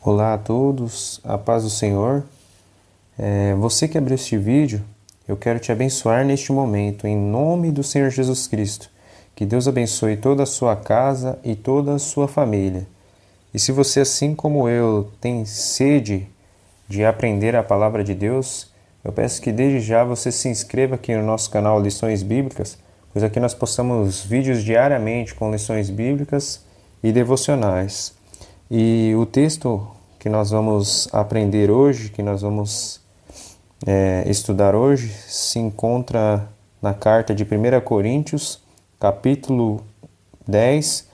Olá a todos, a paz do Senhor. Você que abriu este vídeo, eu quero te abençoar neste momento, em nome do Senhor Jesus Cristo. Que Deus abençoe toda a sua casa e toda a sua família. E se você, assim como eu, tem sede de aprender a palavra de Deus, eu peço que desde já você se inscreva aqui no nosso canal Lições Bíblicas, pois aqui nós postamos vídeos diariamente com lições bíblicas e devocionais. E o texto que nós vamos aprender hoje, que nós vamos estudar hoje, se encontra na carta de 1 Coríntios, capítulo 10.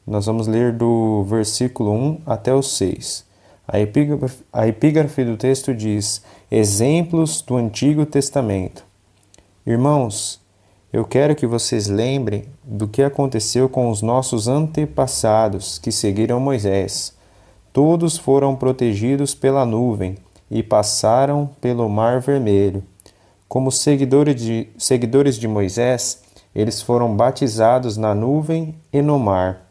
Nós vamos ler do versículo 1 até o 6. A epígrafe do texto diz: Exemplos do Antigo Testamento. Irmãos, eu quero que vocês lembrem do que aconteceu com os nossos antepassados que seguiram Moisés. Todos foram protegidos pela nuvem e passaram pelo Mar Vermelho. Como seguidores de Moisés, eles foram batizados na nuvem e no mar.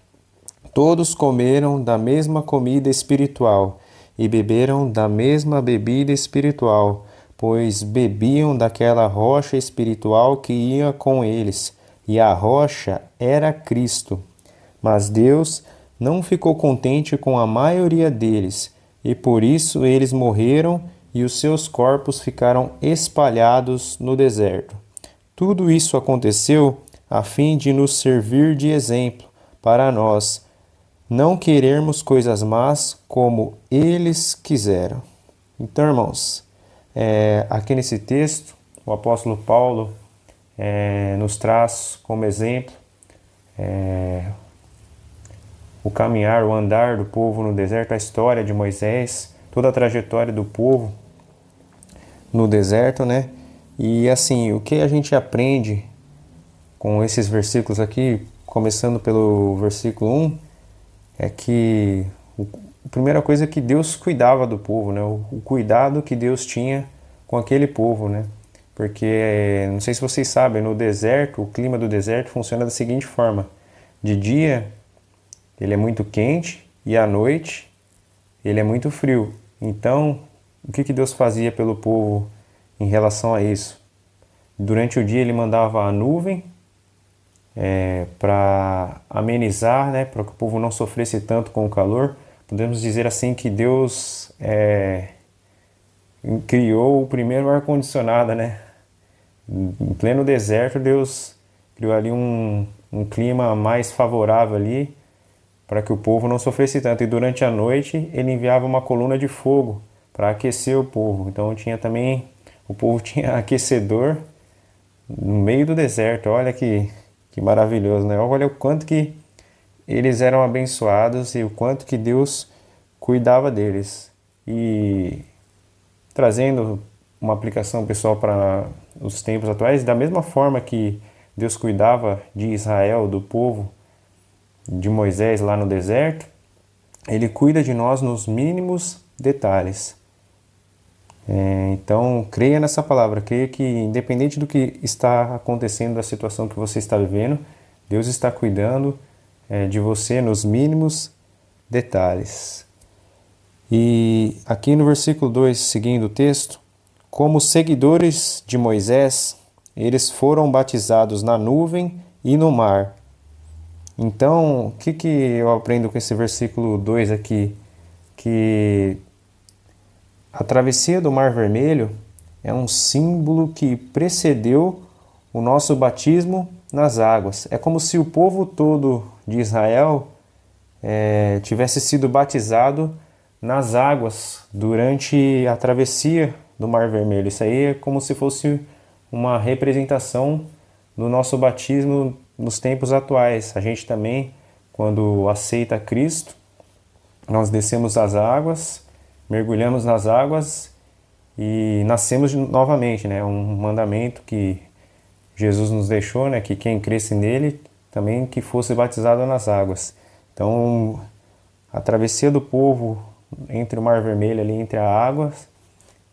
Todos comeram da mesma comida espiritual e beberam da mesma bebida espiritual, pois bebiam daquela rocha espiritual que ia com eles, e a rocha era Cristo. Mas Deus não ficou contente com a maioria deles, e por isso eles morreram e os seus corpos ficaram espalhados no deserto. Tudo isso aconteceu a fim de nos servir de exemplo para nós não querermos coisas más como eles quiseram. Então, irmãos, aqui nesse texto, o apóstolo Paulo nos traz como exemplo o caminhar, o andar do povo no deserto, a história de Moisés, toda a trajetória do povo no deserto, né? E assim, o que a gente aprende com esses versículos aqui, começando pelo versículo 1, é que a primeira coisa é que Deus cuidava do povo, né? O cuidado que Deus tinha com aquele povo, né? Porque, não sei se vocês sabem, no deserto, o clima do deserto funciona da seguinte forma: de dia ele é muito quente e à noite ele é muito frio. Então, o que Deus fazia pelo povo em relação a isso? Durante o dia ele mandava a nuvem para amenizar, né, para que o povo não sofresse tanto com o calor. Podemos dizer assim que Deus criou o primeiro ar-condicionado, né? Em pleno deserto, Deus criou ali um clima mais favorável ali para que o povo não sofresse tanto. E durante a noite ele enviava uma coluna de fogo para aquecer o povo. Então o povo tinha aquecedor no meio do deserto. Olha que maravilhoso, né? Olha o quanto que eles eram abençoados e o quanto que Deus cuidava deles. E trazendo uma aplicação pessoal para os tempos atuais, da mesma forma que Deus cuidava de Israel, do povo de Moisés lá no deserto, ele cuida de nós nos mínimos detalhes. Então, creia nessa palavra, creia que independente do que está acontecendo, da situação que você está vivendo, Deus está cuidando de você nos mínimos detalhes. E aqui no versículo 2, seguindo o texto, como seguidores de Moisés, eles foram batizados na nuvem e no mar. Então, o que eu aprendo com esse versículo 2 aqui? Que a travessia do Mar Vermelho é um símbolo que precedeu o nosso batismo nas águas. É como se o povo todo de Israel tivesse sido batizado nas águas durante a travessia do Mar Vermelho. Isso aí é como se fosse uma representação do nosso batismo nos tempos atuais. A gente também, quando aceita Cristo, nós descemos as águas, mergulhamos nas águas e nascemos novamente, né? Um mandamento que Jesus nos deixou, né? Que quem cresce nele também que fosse batizado nas águas. Então, a travessia do povo entre o Mar Vermelho, ali entre as águas,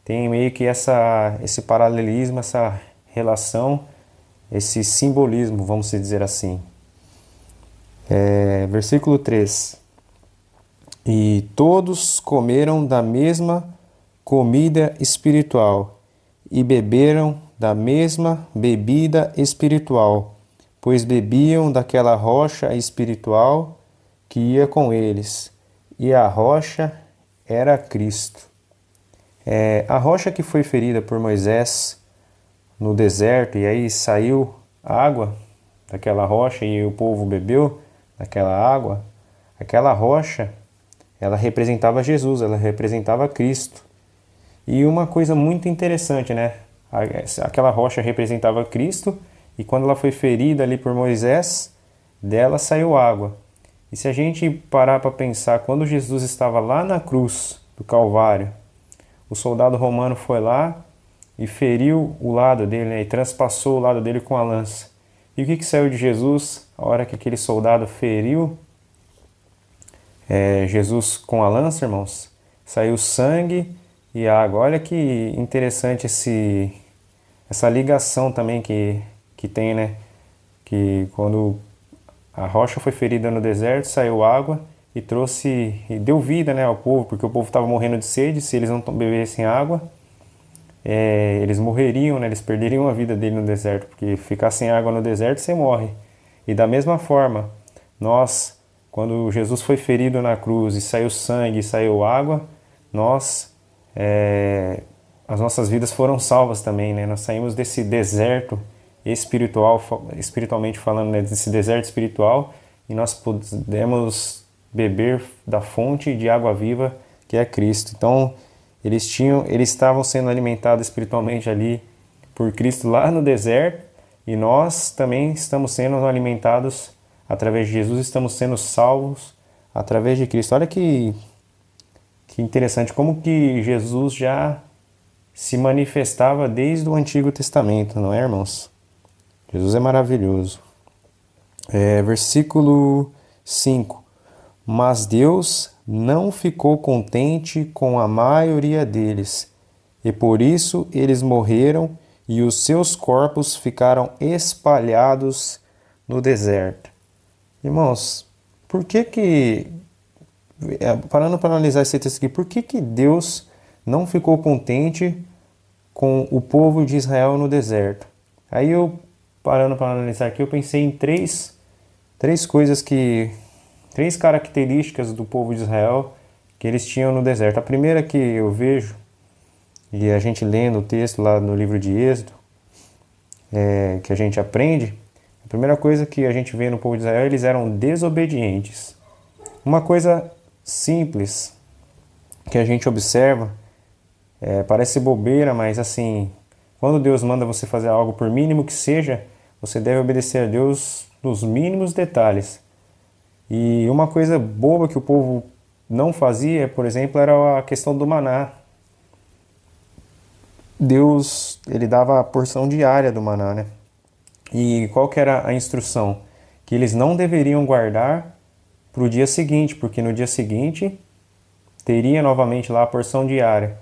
tem meio que esse paralelismo, essa relação, esse simbolismo, vamos dizer assim. Versículo 3. E todos comeram da mesma comida espiritual e beberam da mesma bebida espiritual, pois bebiam daquela rocha espiritual que ia com eles, e a rocha era Cristo. A rocha que foi ferida por Moisés no deserto, e aí saiu água daquela rocha e o povo bebeu daquela água, aquela rocha, ela representava Jesus, ela representava Cristo. E uma coisa muito interessante, né? Aquela rocha representava Cristo, e quando ela foi ferida ali por Moisés, dela saiu água. E se a gente parar para pensar, quando Jesus estava lá na cruz do Calvário, o soldado romano foi lá e feriu o lado dele, né? E transpassou o lado dele com a lança. E o que saiu de Jesus a hora que aquele soldado feriu Jesus com a lança, irmãos? Saiu sangue e água. Olha que interessante essa ligação também que tem, né? Que quando a rocha foi ferida no deserto, saiu água e deu vida, né, ao povo, porque o povo estava morrendo de sede. Se eles não bebessem água, eles morreriam, né? Eles perderiam a vida dele no deserto, porque ficar sem água no deserto, você morre. E da mesma forma, nós, quando Jesus foi ferido na cruz e saiu sangue e saiu água, as nossas vidas foram salvas também, né? Nós saímos desse deserto espiritualmente falando, né? Desse deserto espiritual, e nós podemos beber da fonte de água viva que é Cristo. Então, eles estavam sendo alimentados espiritualmente ali por Cristo lá no deserto, e nós também estamos sendo alimentados através de Jesus, estamos sendo salvos através de Cristo. Olha que interessante, como que Jesus já se manifestava desde o Antigo Testamento, não é, irmãos? Jesus é maravilhoso. Versículo 5. Mas Deus não ficou contente com a maioria deles, e por isso eles morreram e os seus corpos ficaram espalhados no deserto. Irmãos, por que parando para analisar esse texto aqui, por que Deus não ficou contente com o povo de Israel no deserto? Aí parando para analisar aqui, eu pensei em três características do povo de Israel que eles tinham no deserto. A primeira que eu vejo, e a gente lendo o texto lá no livro de Êxodo, que a gente aprende, a primeira coisa que a gente vê no povo de Israel, eles eram desobedientes. Uma coisa simples que a gente observa, parece bobeira, mas assim, quando Deus manda você fazer algo, por mínimo que seja, você deve obedecer a Deus nos mínimos detalhes. E uma coisa boba que o povo não fazia, por exemplo, era a questão do maná. Deus, ele dava a porção diária do maná, né? E qual que era a instrução? Que eles não deveriam guardar para o dia seguinte, porque no dia seguinte teria novamente lá a porção diária.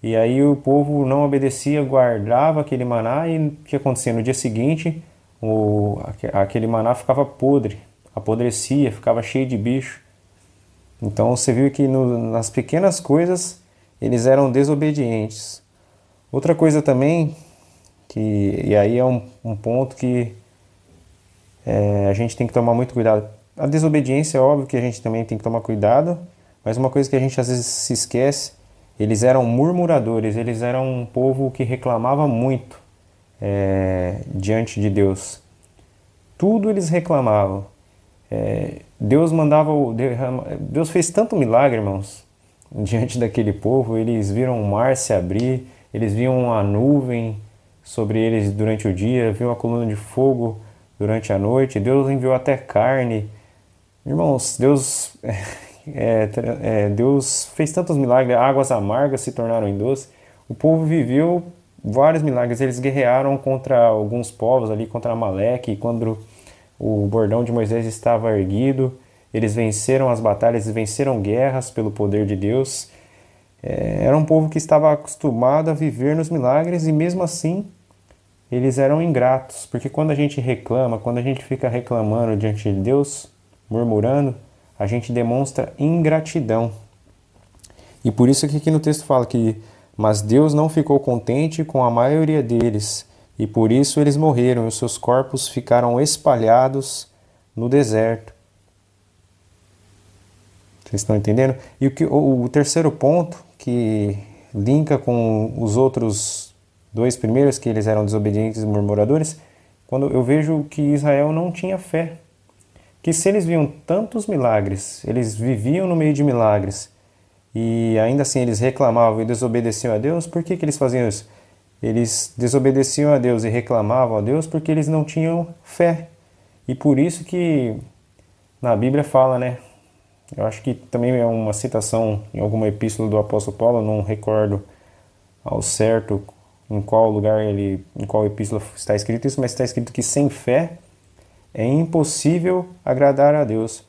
E aí o povo não obedecia, guardava aquele maná, e o que acontecia? No dia seguinte, aquele maná ficava podre, apodrecia, ficava cheio de bicho. Então você viu que nas pequenas coisas eles eram desobedientes. Outra coisa também, e aí é um ponto que a gente tem que tomar muito cuidado. A desobediência é óbvio que a gente também tem que tomar cuidado, mas uma coisa que a gente às vezes se esquece, eles eram murmuradores, eles eram um povo que reclamava muito diante de Deus. Tudo eles reclamavam. Deus fez tanto milagre, irmãos, diante daquele povo. Eles viram o mar se abrir, eles viam a nuvem sobre eles durante o dia, viam a coluna de fogo durante a noite. Deus enviou até carne. Irmãos, Deus fez tantos milagres, águas amargas se tornaram em doce. O povo viveu vários milagres, eles guerrearam contra alguns povos ali, contra Amaleque, e quando o bordão de Moisés estava erguido, eles venceram as batalhas, venceram guerras pelo poder de Deus. Era um povo que estava acostumado a viver nos milagres, e mesmo assim eles eram ingratos, porque quando a gente reclama, quando a gente fica reclamando diante de Deus, murmurando, a gente demonstra ingratidão. E por isso que aqui no texto fala que mas Deus não ficou contente com a maioria deles, e por isso eles morreram, e os seus corpos ficaram espalhados no deserto. Vocês estão entendendo? E o terceiro ponto, que linka com os outros dois primeiros, que eles eram desobedientes e murmuradores, quando eu vejo que Israel não tinha fé. Que se eles viam tantos milagres, eles viviam no meio de milagres, e ainda assim eles reclamavam e desobedeciam a Deus, por que eles faziam isso? Eles desobedeciam a Deus e reclamavam a Deus porque eles não tinham fé. E por isso que na Bíblia fala, né? Eu acho que também é uma citação em alguma epístola do apóstolo Paulo, não recordo ao certo em qual lugar em qual epístola está escrito isso, mas está escrito que sem fé é impossível agradar a Deus.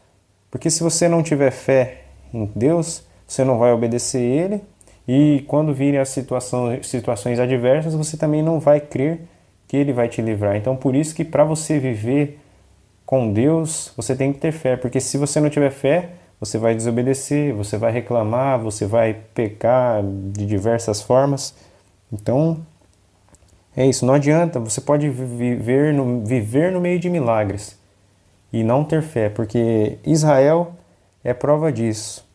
Porque se você não tiver fé em Deus, você não vai obedecer Ele, e quando virem as situações adversas, você também não vai crer que Ele vai te livrar. Então, por isso que para você viver com Deus, você tem que ter fé, porque se você não tiver fé, você vai desobedecer, você vai reclamar, você vai pecar de diversas formas. Então, é isso, não adianta, você pode viver no meio de milagres e não ter fé, porque Israel é prova disso.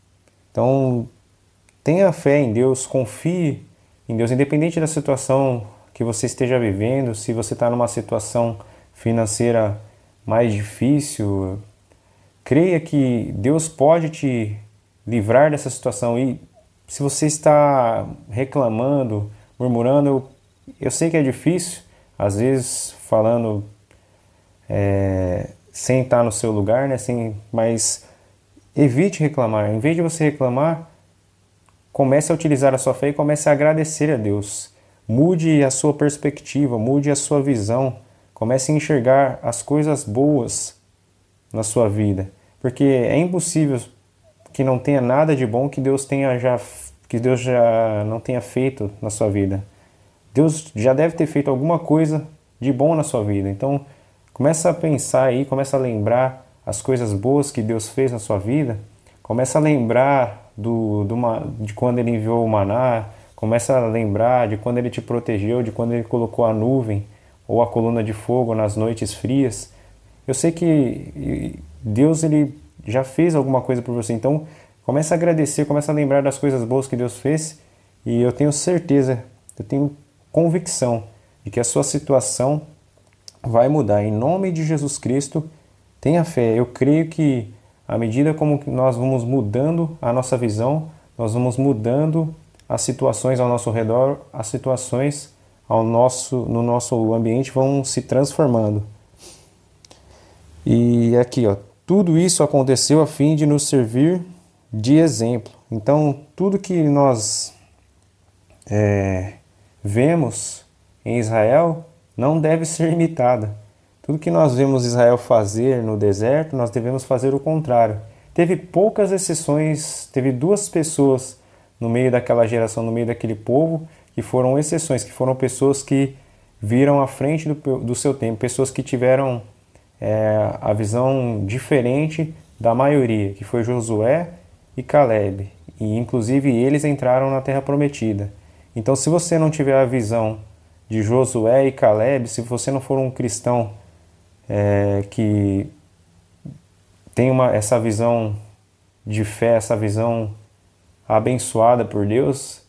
Então, tenha fé em Deus, confie em Deus, independente da situação que você esteja vivendo, se você está numa situação financeira mais difícil, creia que Deus pode te livrar dessa situação. E se você está reclamando, murmurando, eu sei que é difícil, às vezes falando sem estar no seu lugar, né? Mas evite reclamar. Em vez de você reclamar, comece a utilizar a sua fé e comece a agradecer a Deus. Mude a sua perspectiva, mude a sua visão. Comece a enxergar as coisas boas na sua vida. Porque é impossível que não tenha nada de bom que Deus já não tenha feito na sua vida. Deus já deve ter feito alguma coisa de bom na sua vida. Então, começa a pensar aí, começa a lembrar as coisas boas que Deus fez na sua vida. Começa a lembrar de quando Ele enviou o maná. Começa a lembrar de quando Ele te protegeu, de quando Ele colocou a nuvem ou a coluna de fogo nas noites frias. Eu sei que Deus Ele já fez alguma coisa por você. Então, começa a agradecer, começa a lembrar das coisas boas que Deus fez. E eu tenho certeza, eu tenho convicção de que a sua situação vai mudar. Em nome de Jesus Cristo, tenha fé. Eu creio que à medida como nós vamos mudando a nossa visão, nós vamos mudando as situações ao nosso redor, as situações no nosso ambiente vão se transformando. E aqui, ó, tudo isso aconteceu a fim de nos servir de exemplo. Então, tudo que nós vemos em Israel não deve ser imitado. Tudo que nós vemos Israel fazer no deserto, nós devemos fazer o contrário. Teve poucas exceções, teve 2 pessoas no meio daquela geração, no meio daquele povo, que foram exceções, que foram pessoas que viram à frente do seu tempo, pessoas que tiveram a visão diferente da maioria, que foi Josué e Caleb. E inclusive eles entraram na Terra Prometida. Então, se você não tiver a visão de Josué e Caleb, se você não for um cristão que tem essa visão de fé, essa visão abençoada por Deus,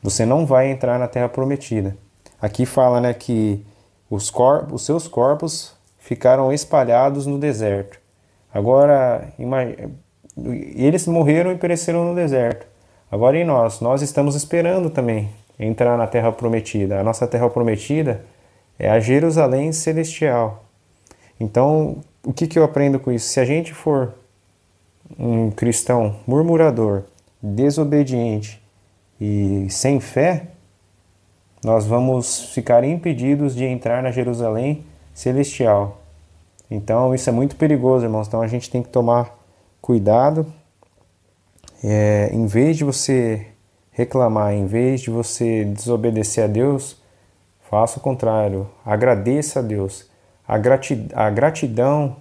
você não vai entrar na Terra Prometida. Aqui fala, né, que os seus corpos ficaram espalhados no deserto. Agora, eles morreram e pereceram no deserto. Agora e nós estamos esperando também entrar na Terra Prometida. A nossa Terra Prometida é a Jerusalém Celestial. Então, o que eu aprendo com isso? Se a gente for um cristão murmurador, desobediente e sem fé, nós vamos ficar impedidos de entrar na Jerusalém Celestial. Então, isso é muito perigoso, irmãos. Então, a gente tem que tomar cuidado. Em vez de você reclamar, em vez de você desobedecer a Deus, faça o contrário. Agradeça a Deus. A gratidão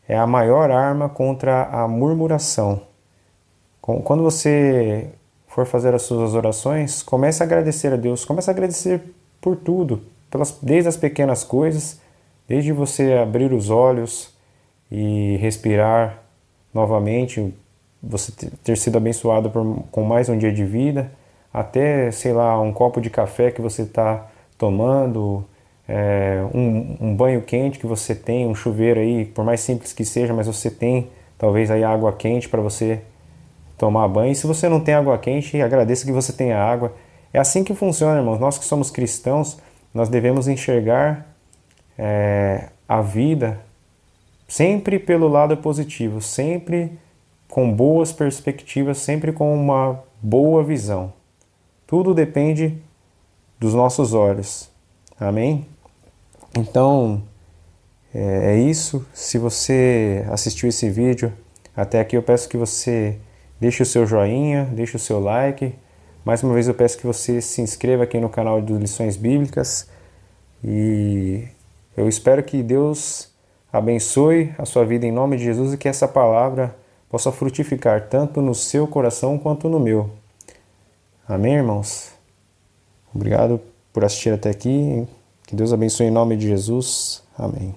é a maior arma contra a murmuração. Quando você for fazer as suas orações, comece a agradecer a Deus, comece a agradecer por tudo, desde as pequenas coisas, desde você abrir os olhos e respirar novamente, você ter sido abençoado com mais um dia de vida, até, sei lá, um copo de café que você está tomando, um banho quente que você tem, um chuveiro aí, por mais simples que seja, mas você tem talvez aí água quente para você tomar banho. E se você não tem água quente, agradeça que você tenha água. É assim que funciona, irmãos. Nós que somos cristãos, nós devemos enxergar a vida sempre pelo lado positivo, sempre com boas perspectivas, sempre com uma boa visão. Tudo depende dos nossos olhos. Amém? Então, é isso. Se você assistiu esse vídeo até aqui, eu peço que você deixe o seu joinha, deixe o seu like. Mais uma vez eu peço que você se inscreva aqui no canal de Lições Bíblicas. E eu espero que Deus abençoe a sua vida em nome de Jesus e que essa palavra possa frutificar tanto no seu coração quanto no meu. Amém, irmãos? Obrigado por assistir até aqui. Que Deus abençoe em nome de Jesus. Amém.